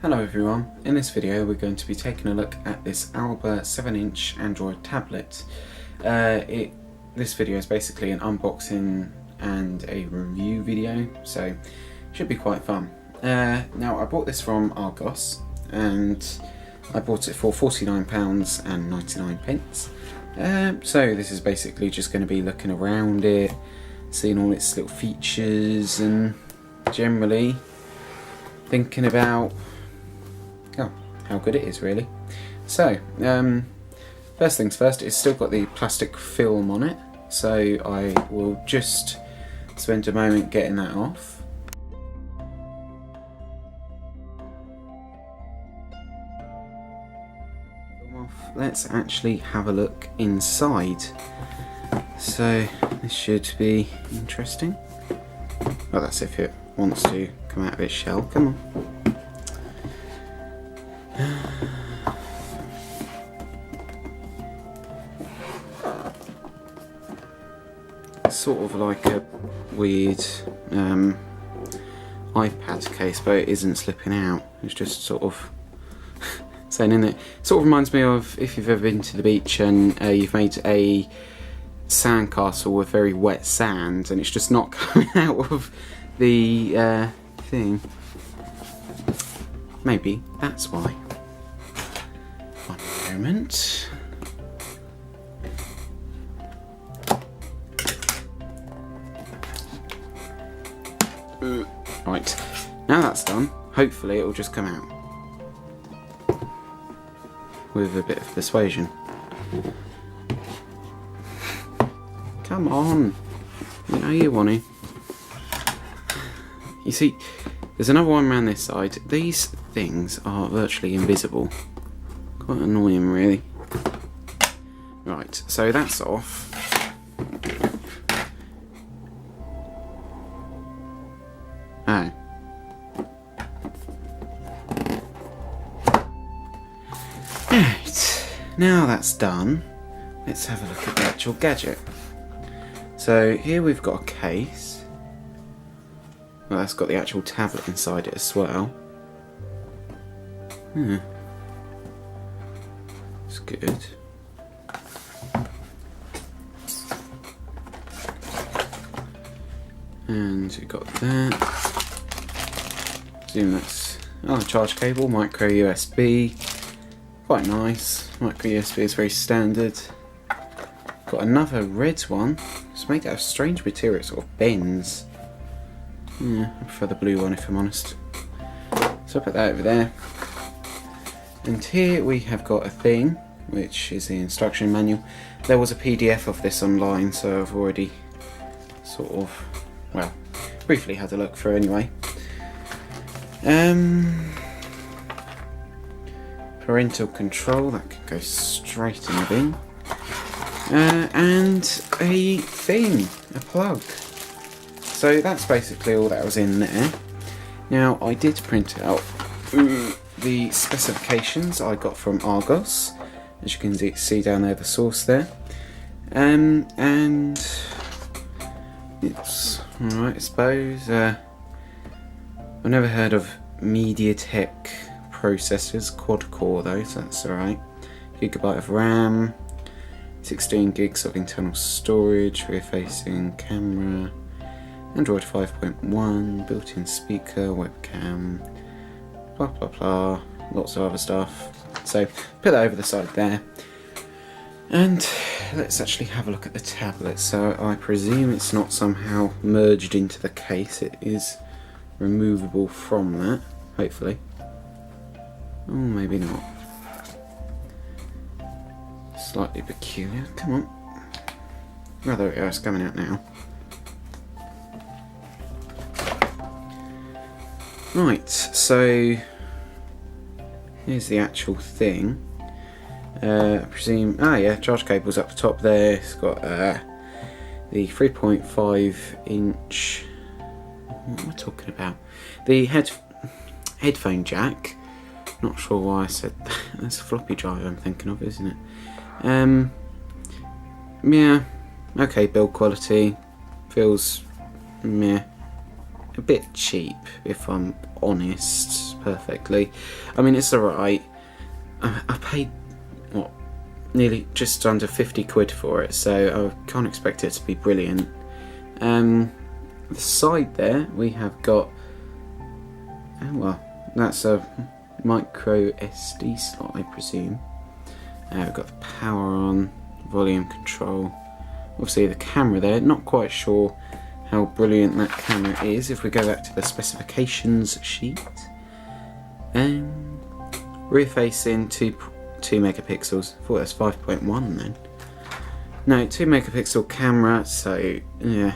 Hello everyone, in this video we're going to be taking a look at this Alba 7-inch Android tablet. This video is basically an unboxing and a review video, so it should be quite fun. Now I bought this from Argos and I bought it for £49.99. So this is basically just going to be looking around it, seeing all its little features and generally thinking about how good it is really. So first things first, it's still got the plastic film on it, so I will just spend a moment getting that off. Let's actually have a look inside. So this should be interesting. Well, that's if it wants to come out of its shell. Come on. It's sort of like a weird iPad case, but it isn't slipping out. It's just sort of saying in it. Sort of reminds me of if you've ever been to the beach and you've made a sandcastle with very wet sand and it's just not coming out of the thing. Maybe that's why. One moment. Right, now that's done, hopefully it will just come out with a bit of persuasion. Come on, you know you want to. You see, there's another one around this side. These things are virtually invisible. Quite annoying, really. Right, so that's off. Oh. Right, now that's done, let's have a look at the actual gadget. So here we've got a case. Well, that's got the actual tablet inside it as well. It's good. And we've got that. Assume that's charge cable, micro USB. Quite nice. Micro USB is very standard. Got another red one. It's made out of strange material, it sort of bends. I prefer the blue one if I'm honest. So I'll put that over there. And here we have got a thing, which is the instruction manual. There was a PDF of this online, so I've already sort of, well, briefly had a look through anyway. Parental control, that can go straight in the bin. And a thing, a plug. So that's basically all that was in there. Now I did print out the specifications I got from Argos. As you can see down there, the source there. And it's alright, I suppose. I've never heard of MediaTek processors, quad core though, so that's alright. Gigabyte of RAM, 16 gigs of internal storage, rear facing camera, Android 5.1, built-in speaker, webcam, blah blah blah, lots of other stuff. So put that over the side there. And let's actually have a look at the tablet. So I presume it's not somehow merged into the case, it is removable from that, hopefully. Oh, maybe not. Slightly peculiar. Come on. Oh, there we go, it's coming out now. Right, so here's the actual thing. I presume, charge cable's up the top there. It's got the 3.5 inch, what am I talking about? The headphone jack. Not sure why I said that. That's a floppy drive I'm thinking of, isn't it? Yeah, okay, build quality. Feels meh. A bit cheap, if I'm honest. perfectly. I mean, it's alright. I paid, what, nearly just under 50 quid for it, so I can't expect it to be brilliant. The side there, we have got, oh well, that's a micro SD slot, I presume. We've got the power on, volume control. Obviously the camera there, not quite sure how brilliant that camera is. If we go back to the specifications sheet, rear facing 2 megapixels. I thought that's 5.1 then. No, 2 megapixel camera, so yeah,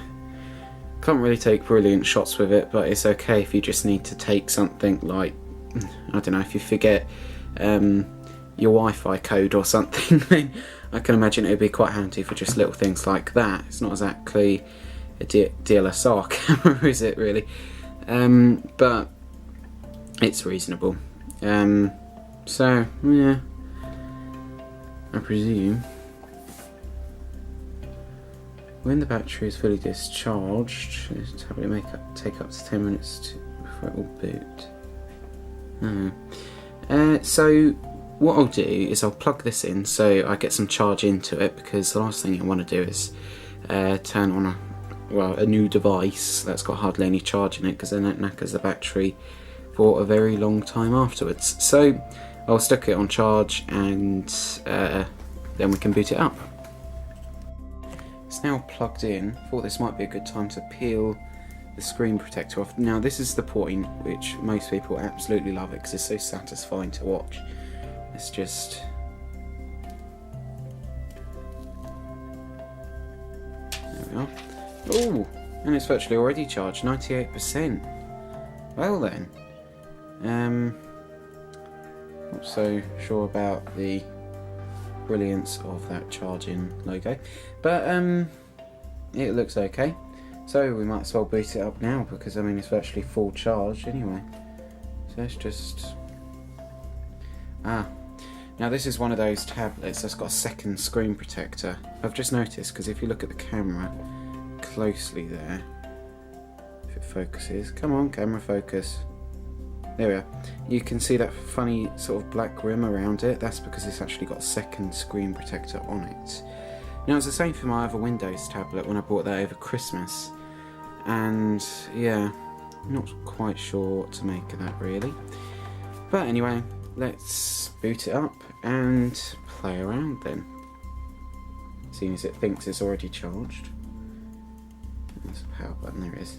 can't really take brilliant shots with it, but it's okay if you just need to take something like, I don't know, if you forget your Wi-Fi code or something, then I can imagine it would be quite handy for just little things like that. It's not exactly a DLSR camera, is it really? But it's reasonable. So yeah, I presume when the battery is fully discharged, the tablet may take up to 10 minutes before it will boot. So what I'll do is I'll plug this in so I get some charge into it, because the last thing I want to do is turn on a new device that's got hardly any charge in it, because then it knackers the battery for a very long time afterwards. So I'll stick it on charge and then we can boot it up. It's now plugged in. Thought this might be a good time to peel the screen protector off. Now this is the point which most people absolutely love it, because it's so satisfying to watch. It's just, there we are. Oh, and it's virtually already charged, 98%. Well then, not so sure about the brilliance of that charging logo, but it looks okay. So we might as well boot it up now, because I mean it's virtually full charge anyway. So let's just now this is one of those tablets that's got a second screen protector. I've just noticed, because if you look at the camera closely there, if it focuses, come on camera, focus, there we are, you can see that funny sort of black rim around it. That's because it's actually got a second screen protector on it. Now it's the same for my other Windows tablet when I bought that over Christmas, and yeah, not quite sure what to make of that really. But anyway, let's boot it up and play around then, seeing as it thinks it's already charged. There's a power button, there it is.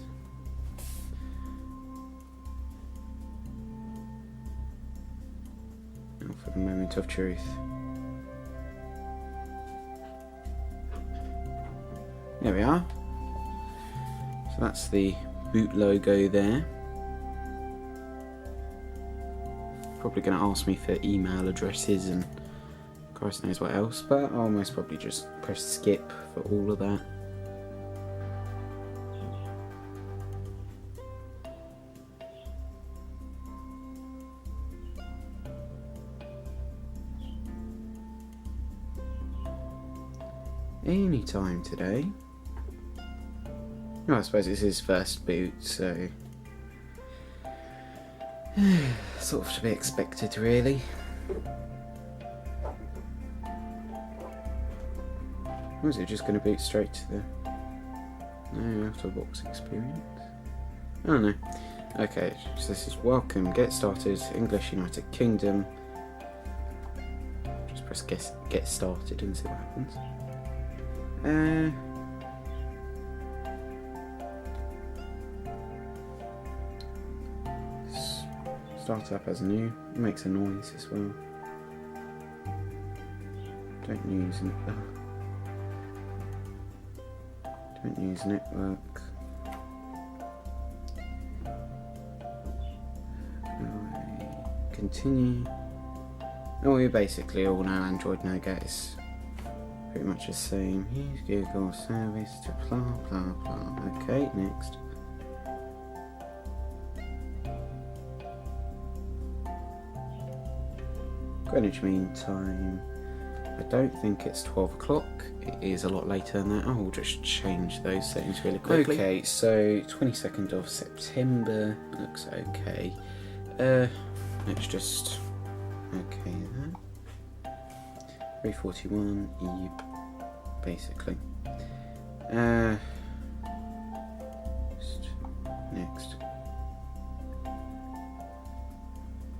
Now for the moment of truth. There we are. So that's the boot logo there. Probably going to ask me for email addresses and Christ knows what else, but I'll most probably just press skip for all of that. Any time today. Well, I suppose it's his first boot, so sort of to be expected really. Or is it just going to boot straight to the out of box experience? I don't know. Okay, so this is welcome, get started, English United Kingdom. Just press get started and see what happens. Start up as new. It makes a noise as well. Don't use network. Continue. Oh, we basically all know Android Nougat is pretty much the same. Use Google service to blah blah blah. Okay, next. Greenwich Mean Time. I don't think it's 12 o'clock. It is a lot later than that. Oh, we'll just change those settings really quickly. Okay, so 22nd of September looks okay. let's just okay that 341. Yep, basically. Next.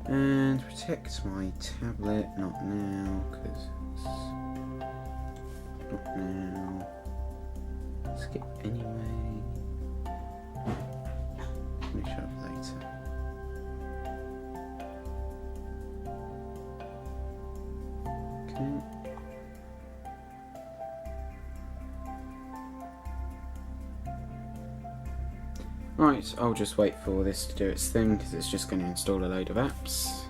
And protect my tablet, not now, because not now. Skip anyway. Finish up later. Okay. Right, I'll just wait for this to do its thing because it's just going to install a load of apps.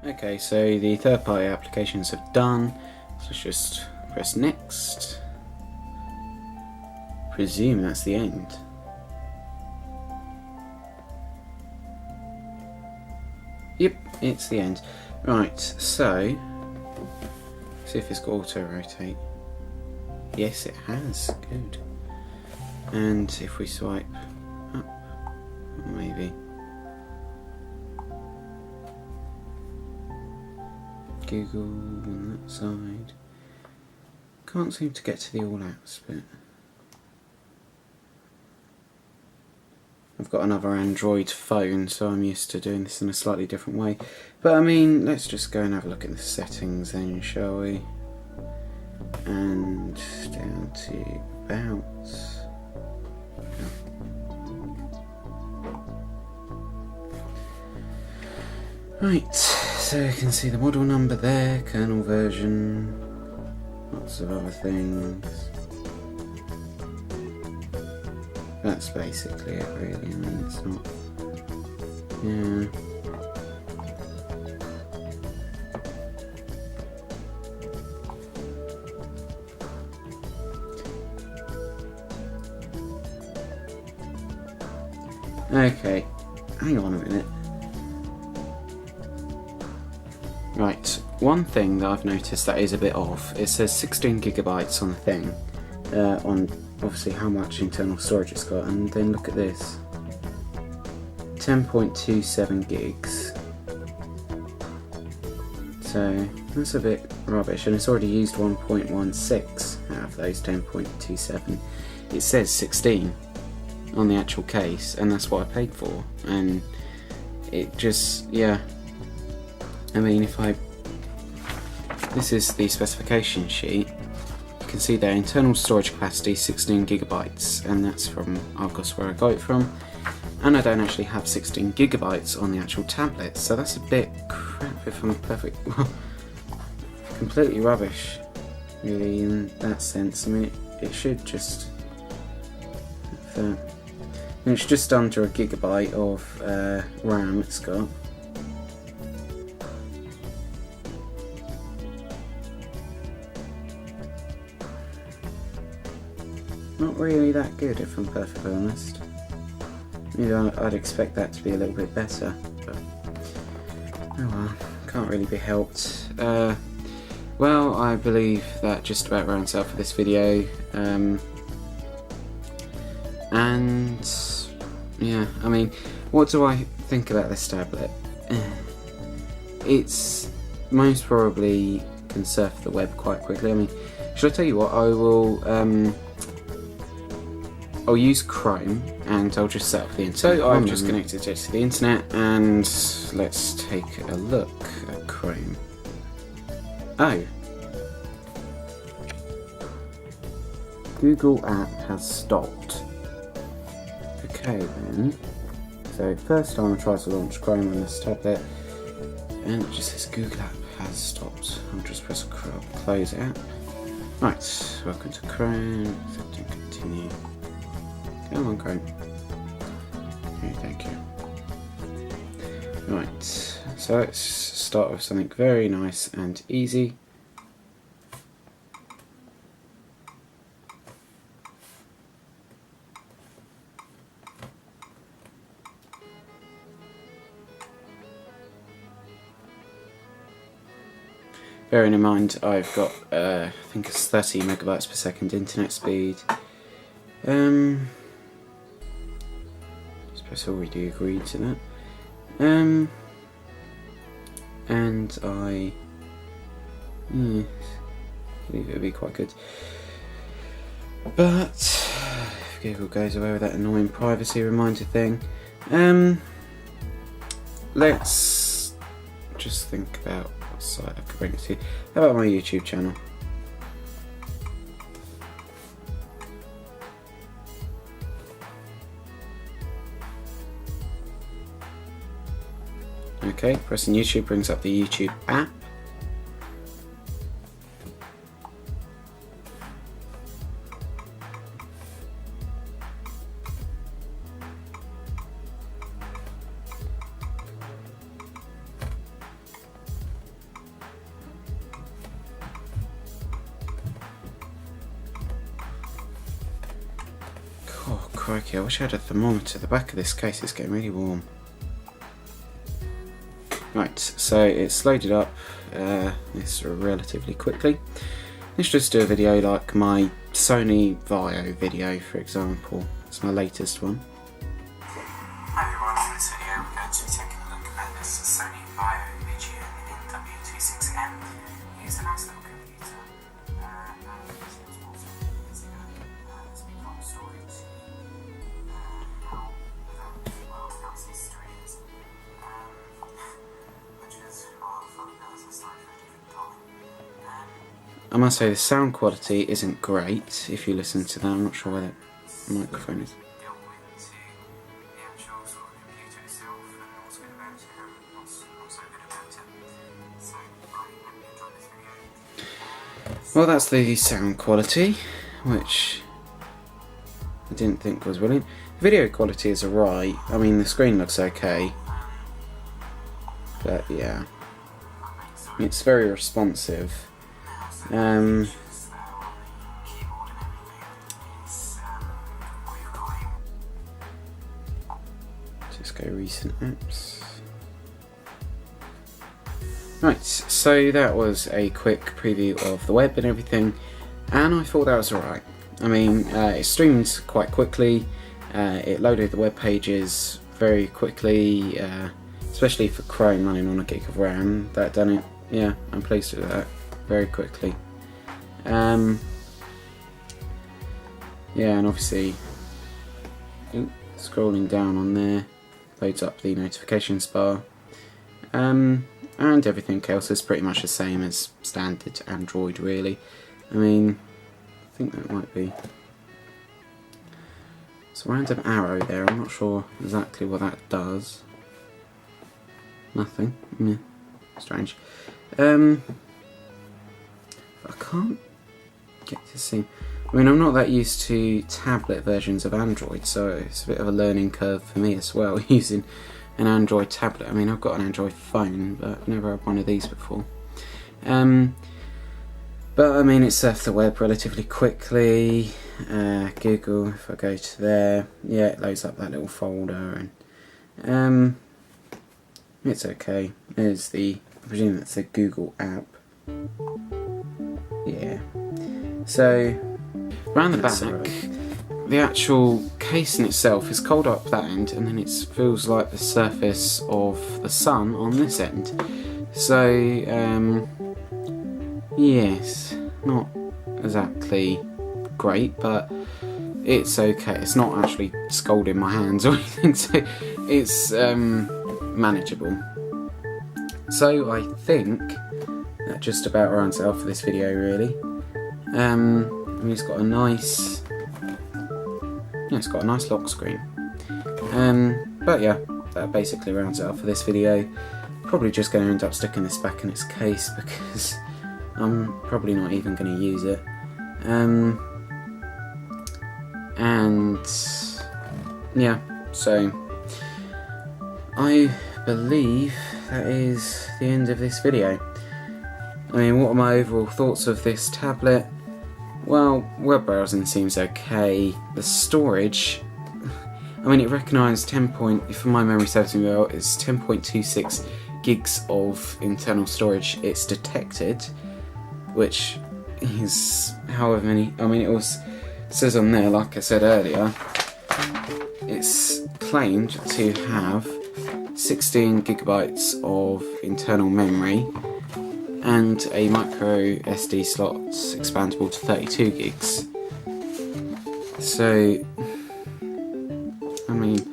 Okay, so the third-party applications have done, so let's just press next. Presume that's the end. Yep, it's the end. Right, so see if it's got auto-rotate. Yes, it has. Good. And if we swipe up, maybe. Google on that side. Can't seem to get to the all apps, but I've got another Android phone, so I'm used to doing this in a slightly different way. But I mean, let's just go and have a look at the settings then, shall we? And down to about. Right, so you can see the model number there, kernel version, lots of other things. That's basically it really, I mean it's not, yeah. Okay, hang on a minute. Right, one thing that I've noticed that is a bit off, it says 16 gigabytes on the thing, on obviously how much internal storage it's got, and then look at this, 10.27 gigs, so that's a bit rubbish, and it's already used 1.16 out of those 10.27, it says 16 on the actual case, and that's what I paid for, and it just, yeah. I mean, this is the specification sheet, you can see there, internal storage capacity 16 gigabytes, and that's from Argos where I got it from, and I don't actually have 16 gigabytes on the actual tablet, so that's a bit crap if I'm perfect, well, completely rubbish, really, in that sense. I mean, it should just, and it's just under a gigabyte of RAM it's got. Not really that good, if I'm perfectly honest. Maybe I'd expect that to be a little bit better, but oh well, can't really be helped. Well, I believe that just about rounds out for this video. And yeah, I mean, what do I think about this tablet? It's most probably can surf the web quite quickly. I mean, should I tell you what? I'll use Chrome and I'll just set up the internet. So I've just connected it to the internet, and let's take a look at Chrome. Oh. Google app has stopped. Okay then. So first I'm going to try to launch Chrome on this tablet, and it just says Google app has stopped. I'll just press close app. Right, welcome to Chrome, accept and continue. Come on, Chrome. Okay, thank you. Right, so let's start with something very nice and easy. Bearing in mind I've got I think it's 30 megabytes per second internet speed. I suppose I already agreed to that. And I believe it would be quite good. But if Google goes away with that annoying privacy reminder thing, let's just think about what site I could bring it to. How about my YouTube channel? Okay, pressing YouTube brings up the YouTube app. Oh crikey, I wish I had a thermometer. The back of this case is getting really warm. Right, so it's loaded up this relatively quickly. Let's just do a video like my Sony Vaio video, for example. It's my latest one. Hi everyone, in this video we're going to be taking a look at this Sony Vaio VGM-W26M. It's a nice little computer. And it's also using a preform storage. How its history is. I must say the sound quality isn't great if you listen to that. I'm not sure where that microphone is. Well, that's the sound quality, which I didn't think was brilliant. The video quality is alright. I mean, the screen looks okay. But yeah, it's very responsive. Just go recent apps. Right, so that was a quick preview of the web and everything, and I thought that was alright. I mean, it streamed quite quickly, it loaded the web pages very quickly, especially for Chrome running on a gig of RAM. That done it. Yeah, I'm pleased with that. Very quickly. Yeah, and obviously, scrolling down on there, loads up the notifications bar. And everything else is pretty much the same as standard Android, really. I mean, I think that might be... It's a random arrow there, I'm not sure exactly what that does. Nothing. Yeah. Strange. I can't get to see... I mean, I'm not that used to tablet versions of Android, so it's a bit of a learning curve for me as well, using an Android tablet. I mean, I've got an Android phone, but I've never had one of these before. But I mean, it surfed the web relatively quickly. Google, if I go to there, yeah, it loads up that little folder, and it's okay. There's the, I presume that's the Google app. Yeah. So around the back, the actual case in itself is cold up that end, and then it feels like the surface of the sun on this end. So yes, not exactly great, but it's okay. It's not actually scalding my hands or anything, so it's manageable. So I think that just about rounds it off for this video, really. I mean, it's got a nice, yeah, it's got a nice lock screen. But yeah, that basically rounds it off for this video. Probably just going to end up sticking this back in its case because I'm probably not even going to use it. And yeah, so I believe that is the end of this video. I mean, what are my overall thoughts of this tablet? Well, web browsing seems okay. The storage, I mean, it recognised 10 point, if my memory serves me well, it's 10.26 gigs of internal storage it's detected, which is however many. I mean, it says on there, like I said earlier, it's claimed to have 16 gigabytes of internal memory and a micro SD slot expandable to 32 gigs. So, I mean,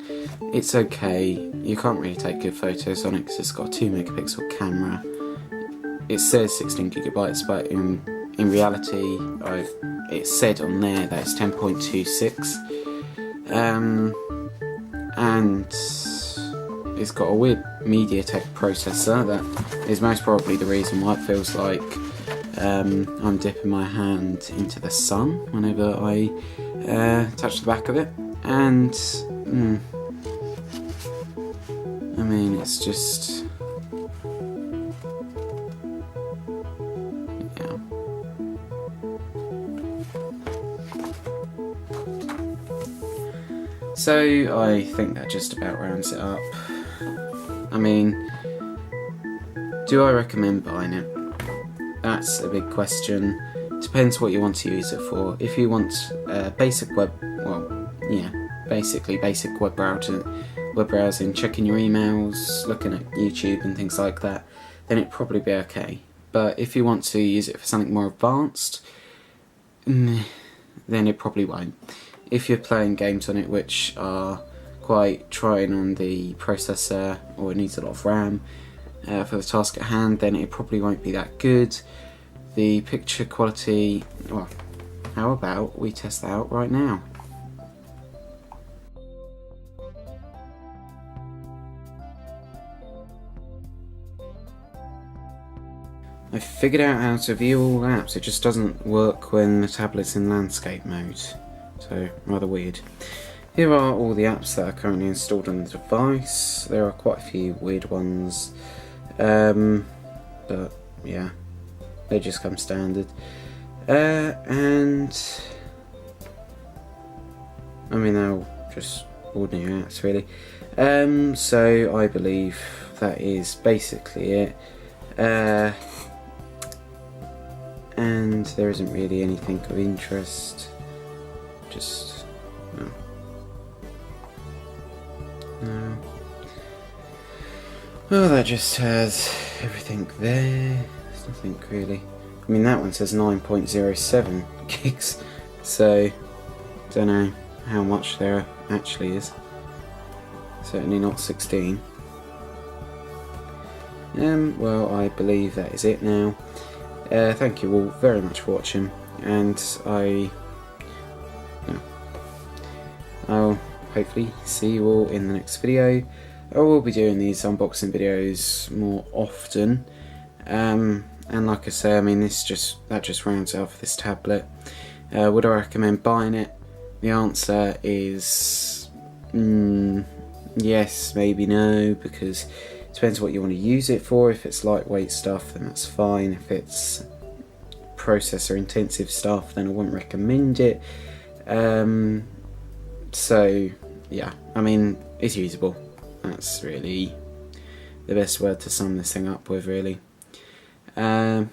it's okay. You can't really take good photos on it because it's got a 2 megapixel camera. It says 16 gigabytes, but in reality, it said on there that it's 10.26. And it's got a weird MediaTek processor. That is most probably the reason why it feels like I'm dipping my hand into the sun whenever I touch the back of it. And I mean, it's just, yeah. So I think that just about rounds it up. I mean, do I recommend buying it? That's a big question. Depends what you want to use it for. If you want basic web, well, yeah, basically basic web browsing, checking your emails, looking at YouTube and things like that, then it'd probably be okay. But if you want to use it for something more advanced, then it probably won't. If you're playing games on it which are quite trying on the processor, or it needs a lot of RAM for the task at hand, then it probably won't be that good. The picture quality, well, how about we test that out right now? I figured out how to view all apps. It just doesn't work when the tablet's in landscape mode, so rather weird. Here are all the apps that are currently installed on the device. There are quite a few weird ones, but yeah, they just come standard. And I mean, they're all just ordinary apps really. So I believe that is basically it. And there isn't really anything of interest. Just no. Well, that just has everything there. There's nothing really. I mean, that one says 9.07 gigs, so don't know how much there actually is. Certainly not 16. Well, I believe that is it now. Thank you all very much for watching, and I'll hopefully see you all in the next video. I will be doing these unboxing videos more often, and like I say, I mean, that just rounds out for this tablet. Would I recommend buying it? The answer is yes, maybe no, because it depends what you want to use it for. If it's lightweight stuff, then that's fine. If it's processor intensive stuff, then I wouldn't recommend it. So yeah, I mean, it's usable. That's really the best word to sum this thing up with, really. So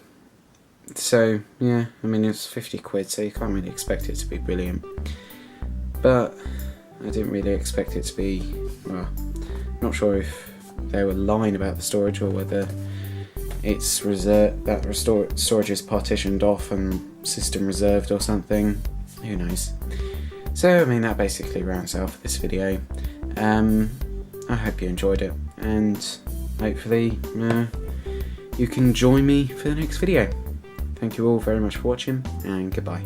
yeah, I mean, it's 50 quid, so you can't really expect it to be brilliant. But I didn't really expect it to be, well, not sure if they were lying about the storage or whether it's reserved, that storage is partitioned off and system reserved or something. Who knows? So I mean, that basically rounds out for this video. I hope you enjoyed it, and hopefully you can join me for the next video. Thank you all very much for watching, and goodbye.